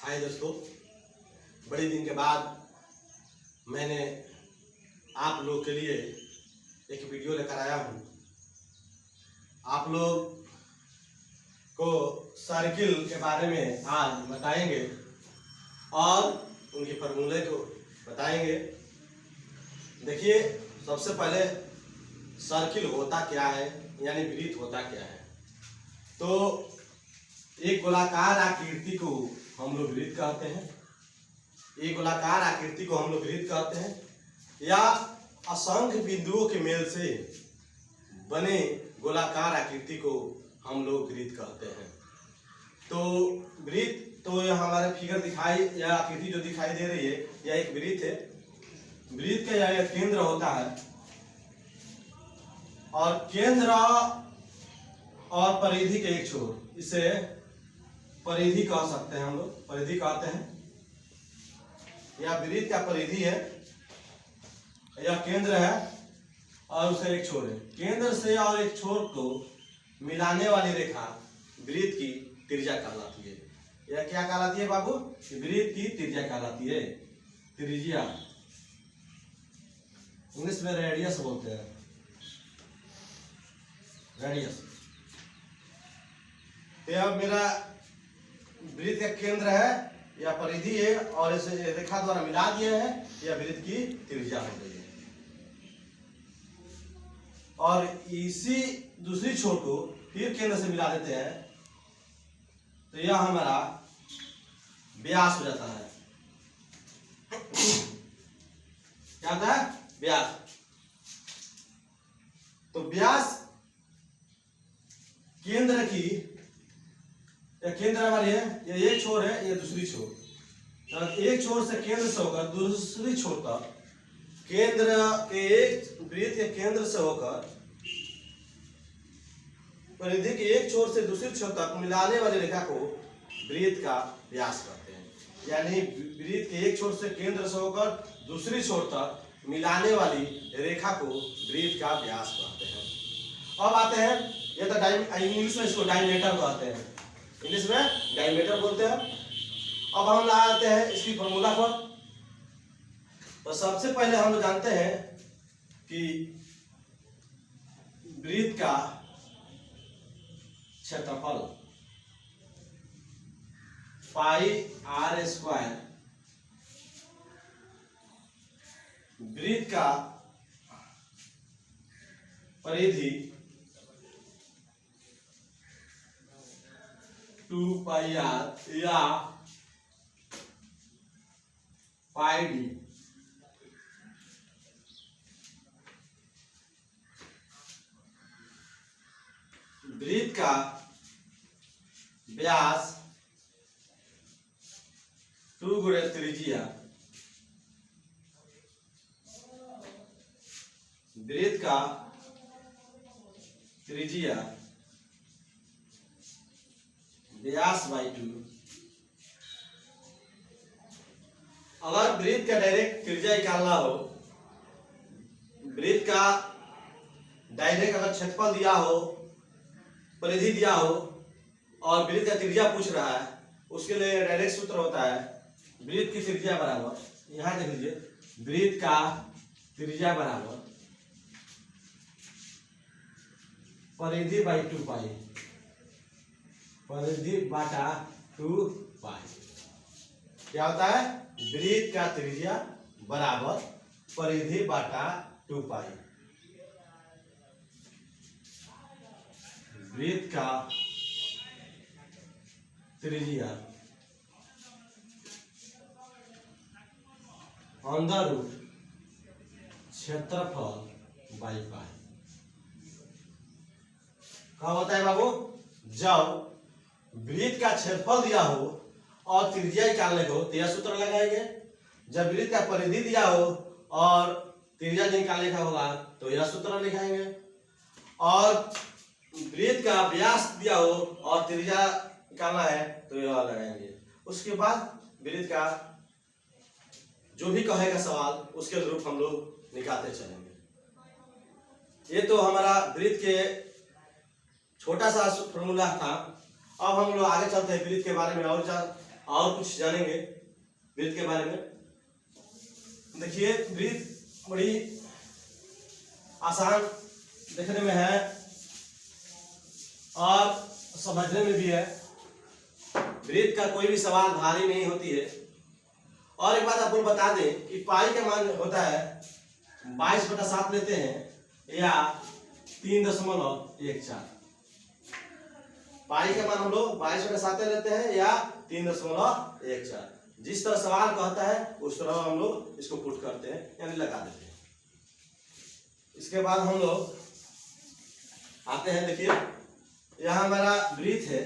हाय दोस्तों, बड़े दिन के बाद मैंने आप लोग के लिए एक वीडियो लेकर आया हूँ। आप लोग को सर्किल के बारे में आज बताएंगे और उनके फॉर्मूले को बताएंगे। देखिए, सबसे पहले सर्किल होता क्या है, यानी वृत्त होता क्या है। तो एक गोलाकार आकृति को हम लोग वृत्त कहते हैं। एक गोलाकार आकृति को हम लोग वृत्त कहते हैं, या असंख्य बिंदुओं के मेल से बने गोलाकार आकृति को हम लोग वृत्त कहते हैं। तो वृत्त, तो यह हमारे फिगर दिखाई या आकृति जो दिखाई दे रही है, यह एक वृत्त है। वृत्त का यह केंद्र होता है और केंद्र और परिधि के एक छोर, इसे परिधि कह सकते हैं, हम लोग परिधि कहते हैं। यह वृत्त का परिधि है, यह केंद्र है और उसका एक छोर है। केंद्र से और एक छोर को मिलाने वाली रेखा वृत्त की त्रिज्या कहलाती है। यह क्या कहलाती है बाबू? वृत्त की त्रिज्या कहलाती है। त्रिज्या इंग्लिश में रेडियस बोलते हैं, रेडियस। यह मेरा वृत्त का केंद्र है, यह परिधि है और इसे रेखा द्वारा मिला दिए हैं, यह वृत्त की त्रिज्या हो गई है। और इसी दूसरी छोर को फिर केंद्र से मिला देते हैं, तो यह हमारा व्यास हो जाता है। क्या होता है? व्यास। तो व्यास केंद्र की, यह केंद्र हमारी है, यह एक छोर है, यह दूसरी छोर। तो एक छोर से केंद्र से होकर दूसरी छोर तक, केंद्र के एक वृत्त के केंद्र से होकर परिधि के एक छोर से दूसरी छोर तक मिलाने वाली रेखा को वृत्त का व्यास कहते हैं। यानी वृत्त के एक छोर से केंद्र से होकर दूसरी छोर तक मिलाने वाली रेखा को वृत्त का व्यास कहते हैं। अब आते हैं, ये तो इंग्लिश में इसको डायमीटर कहते हैं, इंग्लिश में डायमीटर बोलते हैं। अब हम आते हैं इसकी फॉर्मूला पर। तो सबसे पहले हम जानते हैं कि वृत्त का क्षेत्रफल पाई आर स्क्वायर, वृत्त का परिधि 2 पाई आर या पाई डी। वृत्त का व्यास 2 गुणे त्रिज्या, वृत्त का त्रिज्या व्यास बाई 2। अगर वृत्त का डायरेक्ट त्रिज्या निकालना हो, वृत्त का डायरेक्ट अगर क्षेत्रफल दिया हो, परिधि दिया हो और वृत्त का त्रिज्या पूछ रहा है, उसके लिए डायरेक्ट सूत्र होता है वृत्त की त्रिज्या बराबर, यहां देख लीजिए, वृत्त का त्रिज्या बराबर परिधि बाई 2 पाई, परिधि बाटा 2 पाई। क्या होता है? वृत्त का त्रिज्या बराबर परिधि बाटा 2 पाई। वृत्त का त्रिज्या अंडर रूट क्षेत्रफल बाई पाई। क्या होता है बाबू? जब वृत्त का क्षेत्रफल दिया हो और त्रिज्या निकालने को, तो यह सूत्र लगाएंगे। जब वृत्त का परिधि दिया हो और त्रिज्या निकालने का होगा, तो यह सूत्र लिखाएंगे। और वृत्त का व्यास दिया हो और त्रिज्या निकालना है, तो यह लगाएंगे। उसके बाद वृत्त का जो भी कहेगा सवाल, उसके अनुरूप हम लोग निकालते चलेंगे। ये तो हमारा वृत्त के छोटा सा फॉर्मूला था। अब हम लोग आगे चलते हैं वृत्त के बारे में और और कुछ जानेंगे वृत्त के बारे में। देखिए वृत्त बड़ी आसान देखने में है और समझने में भी है। वृत्त का कोई भी सवाल भारी नहीं होती है। और एक बात आपको बता दें कि पाई का मान होता है 22/7 लेते हैं या 3.14। पाई का मान हम लोग 22/7 लेते हैं या 3.14। जिस तरह सवाल कहता है उस तरह हम लोग इसको पुट करते हैं यानी लगा देते हैं। इसके बाद हम लोग आते हैं, देखिए यहाँ हमारा वृत्त है।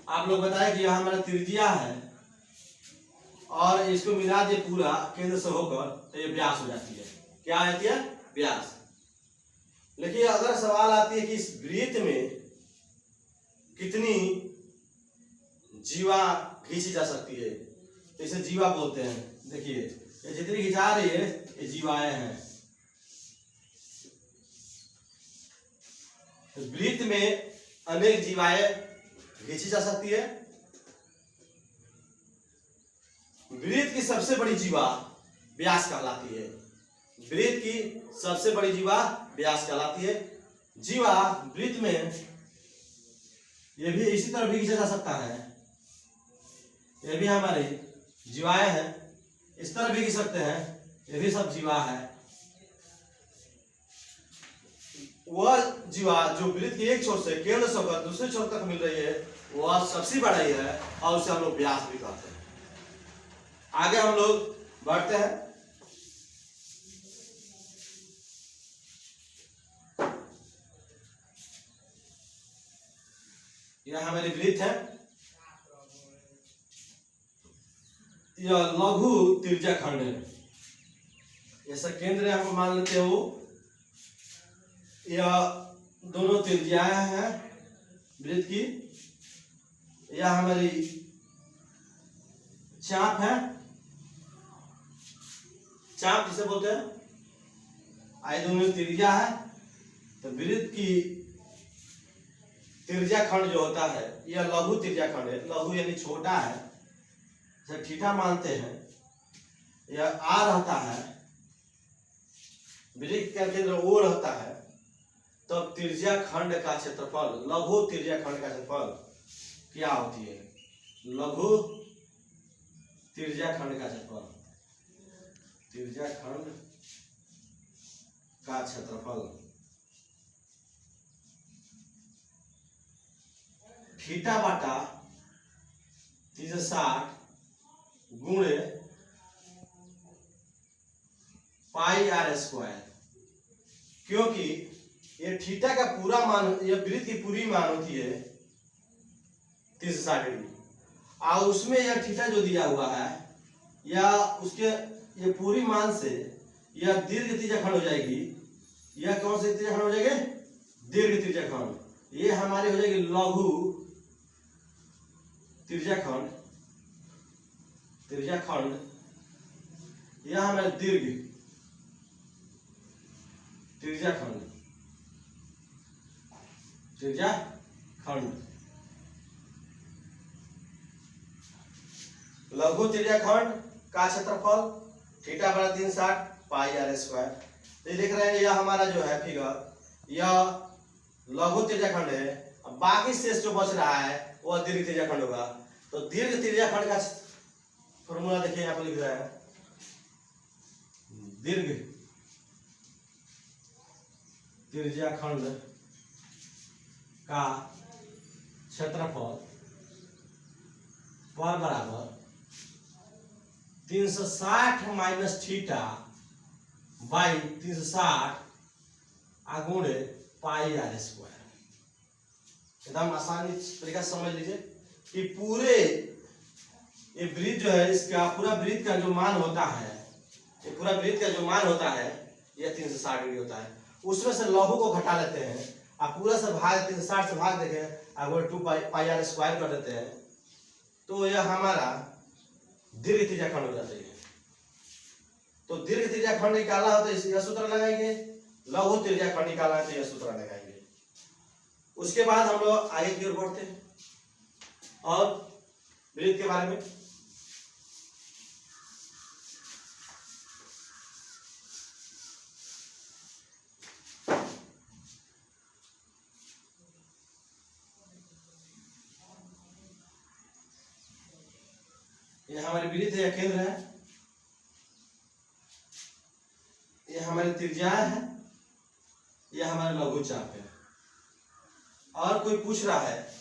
आप लोग बताएं कि यहाँ हमारा त्रिज्या है और इसको मिला दे पूरा केंद्र से होकर तो ये व्यास हो जाती है। क्या हो जाती है? व्यास। देखिए अगर सवाल आती है कि इस वृत्त में कितनी जीवा खींची जा सकती है तो इसे जीवा बोलते हैं। देखिए ये जितनी खिंचा रही है ये जीवाएं हैं। वृत्त में अनेक जीवाएं खींची जा सकती है। वृत्त की सबसे बड़ी जीवा व्यास कहलाती है। वृत्त की सबसे बड़ी जीवा व्यास कहलाती है। जीवा वृत्त में ये भी इसी तरह भी खींचा जा सकता है। ये भी हमारी जीवाएं हैं। इस तरह भी खींच सकते हैं। ये भी सब जीवा है। वह जीवा जो वृत्त की एक छोर से केंद्र से होकर दूसरे छोर तक मिल रही है वह सबसे बड़ा ही है और उसे हम लोग व्यास भी कहते हैं। आगे हम लोग बढ़ते हैं। यह हमारी वृत्त है। यह लघु त्रिज्या खंड है। ऐसा केंद्र हम मान लेते हो। यह दोनों त्रिज्याएं हैं वृत्त की। यह हमारी चाप है। चाप जिसे बोलते हैं। आई दोनों त्रिज्या है तो वृत्त की त्रिज्या खंड जो होता है यह लघु त्रिज्या खंड है। लघु यानी छोटा है। जैसे थीटा मानते हैं यह आ रहता है, वृत्त का केंद्र ओ रहता है, तब तो त्रिज्या खंड का क्षेत्रफल लघु त्रिज्या खंड का क्षेत्रफल क्या होती है? लघु त्रिज्या खंड का क्षेत्रफल। त्रिज्या खंड का क्षेत्रफल थीटा बटा 360 गुणे पाई आर स्क्वायर। क्योंकि ये थीटा का पूरा मान, ये वृत्त की पूरी मान होती है 360 डिग्री और उसमें यह थीटा जो दिया हुआ है या उसके ये पूरी मान से यह दीर्घ त्रिज्या खंड हो जाएगी। यह कौन सी त्रिज्या खंड हो जाएगी? दीर्घ त्रिज्या खंड। ये हमारी हो जाएगी लघु त्रिज्या खंड। त्रिज्या खंड यह हमारे दीर्घ त्रिज्या खंड। त्रिज्या खंड लघु त्रिज्या खंड का क्षेत्रफल थीटा बटा 360 पाई आर स्क्वायर। ये देख रहे हैं यह हमारा जो है फिगर यह लघु त्रिज्या खंड है। अब बाकी शेष जो बच रहा है वह दीर्घ त्रिज्या खंड होगा। तो दीर्घ त्रिज्या खंड का फॉर्मूला देखिए यहाँ पर लिख रहा है। दीर्घ त्रिज्या खंड का क्षेत्रफल पर बराबर 360 माइनस थीटा बाई 360 गुणे पाई आर स्क्वायर। एकदम आसानी तरीका से समझ लीजिए कि पूरे ये वृत्त जो है इसका पूरा वृत्त का जो मान होता है, ये पूरा वृत्त का जो मान होता है यह 360 डिग्री होता है। उसमें से लघु को घटा लेते हैं आप पूरा से भाग 360 से भाग देंगे अगर 2 पाई आर स्क्वायर कर देते हैं तो यह हमारा दीर्घ त्रिज्या खंड हो जाता है। तो दीर्घ त्रिज्या खंड निकालना हो तो यह सूत्र लगाएंगे। लघु त्रिज्या खंड निकालना है तो यह सूत्र लगाएंगे। उसके बाद हम लोग आगे की ओर बढ़ते हैं और वृत्त के बारे में। ये हमारी वृत्त है या केंद्र है, ये हमारी त्रिज्या है, ये हमारा लघु चाप है। और कोई पूछ रहा है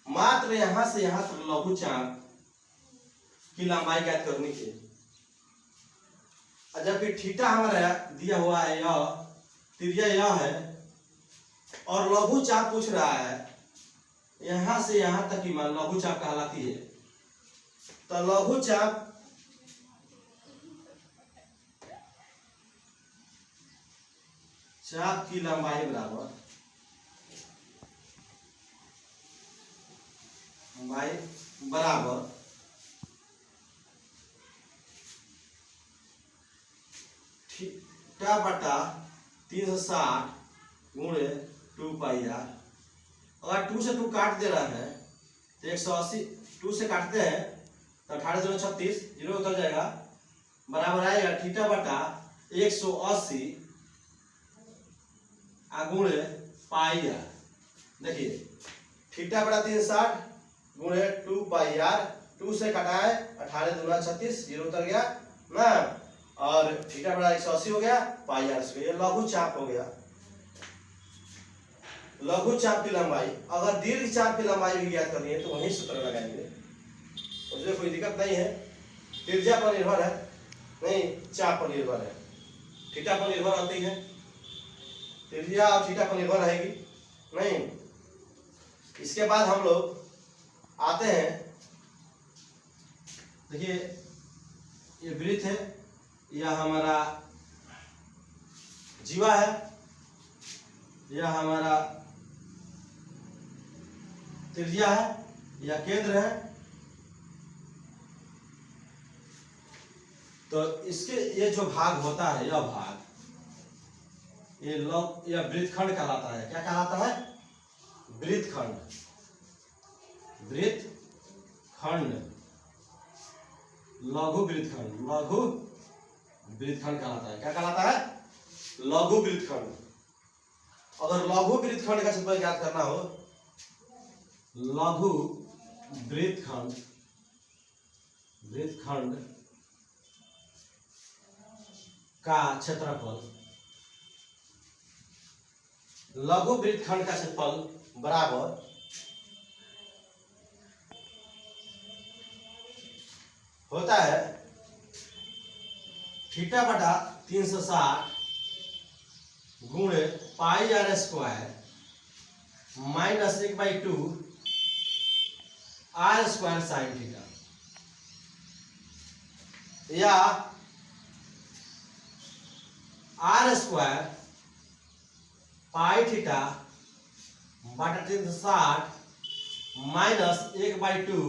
मात्र यहां से यहां तक लघु चाप की लंबाई ज्ञात करने की, जबकि थीटा हमारा दिया हुआ है, यह त्रिज्या यह है, और लघु चाप पूछ रहा है यहां से यहां तक की मान लघु चाप कहलाती है। तो लघु चाप की लंबाई बराबर थीटा बटा 360 गुणे 2 पाई आर। अगर 2 से 2 काट दे रहा है तो 180, 2 से काटते हैं तो 18 दूनी 36, 0 उतर जाएगा, बराबर आएगा थीटा बटा 180 गुणे पाई आर। देखिए थीटा बटा 360 गुणे 2 पाई आर, 2 से कटाए 18 दूना 36, 0 उतर गया ना, और थीटा बटा 180 हो गया, पाई आर स्क्वायर। ये लघु चाप हो गया। लघु चाप की लंबाई, अगर दीर्घ चाप की लंबाई भी ज्ञात करनी है तो वही सूत्र लगाएंगे, उसमें कोई दिक्कत नहीं है। त्रिज्या पर निर्भर है, नहीं चाप पर निर्भर है, थीटा पर निर्भर होती है, त्रिज्या और थीटा पर निर्भर रहेगी नहीं। इसके बाद हम लोग आते हैं, देखिए ये वृत्त है, यह हमारा जीवा है, यह हमारा त्रिज्या है, यह केंद्र है। तो इसके ये जो भाग होता है, यह भाग यह वृत्तखंड कहलाता है। क्या कहलाता है? वृत्तखंड। वृत्तखंड, लघु वृत्तखंड, लघु वृत्तखंड कहलाता है। क्या कहलाता है? लघु वृत्तखंड। अगर लघु वृत्तखंड का क्षेत्रफल ज्ञात करना हो, लघु वृत्तखंड, वृत्तखंड का क्षेत्रफल, लघु वृत्तखंड का क्षेत्रफल बराबर होता है थीटा बटा 360 गुणे pi R square minus 1/2 R square sine theta, या आर स्क्वायर पाई थीटा बटा 360 माइनस 1/2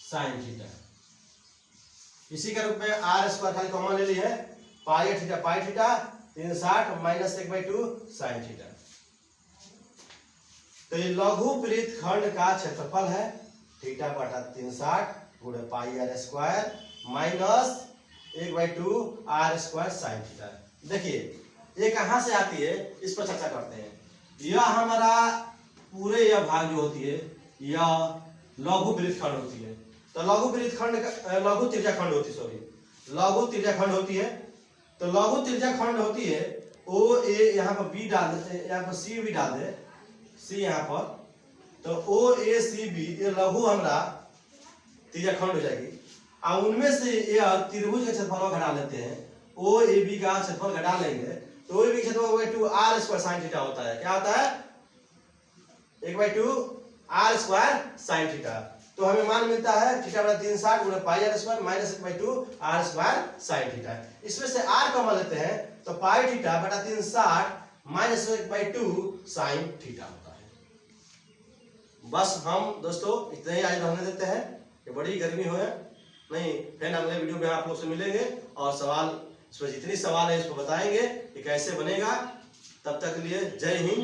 साइन थीटा। इसी के रूप में आर स्क्वायर खाली कॉमन ले ली है, पाई थीटा 360 माइनस 1/2 साइन थीटा। तो ये लघु वृत्तखंड का क्षेत्रफल है थीटा बटा 360 गुणे pi R square minus 1/2 R square sine theta. देखिए ये कहां से आती है, इस पर चर्चा करते हैं। यह हमारा पूरे यह भाग जो होती है, यह लघु वृत्तखंड होती है। तो लघु वृत्तखंड का लघु त्रिज्याखंड होती, सॉरी लघु त्रिज्याखंड होती है। तो लघु त्रिज्याखंड होती है, ओ ए यहाँ पर बी डाल दे, यहाँ पर सी भी डाल दे, सी यहाँ पर, तो ओ ए सी बी ये लघु हमारा त्रिज्याखंड हो जाएगी। और उनमें से यह त्रिभुज का क्षेत्रफल घटा लेते हैं, ओ ए बी का क्षेत्रफल घटा लेंगे तो ओ ए बी का क्षेत्रफल 2 आर स्क्वायर साइन थीटा होता है। क्या होता है? 1/2 आर स्क्वायर साइन थीटा। तो हमें मान मिलता है थीटा बटा 360 गुणे pi R square minus 1/2 R square sine theta. इसमें से आर कॉमन लेते हैं तो पाई थीटा बटा 360 माइनस 1/2 साइन थीटा होता है। बस हम दोस्तों इतना ही आज रहने देते हैं, कि बड़ी गर्मी हो नहीं, फिर अगले वीडियो में आप लोग से मिलेंगे और सवाल, इसमें जितनी सवाल है इसको बताएंगे कि कैसे बनेगा। तब तक के लिए जय हिंद,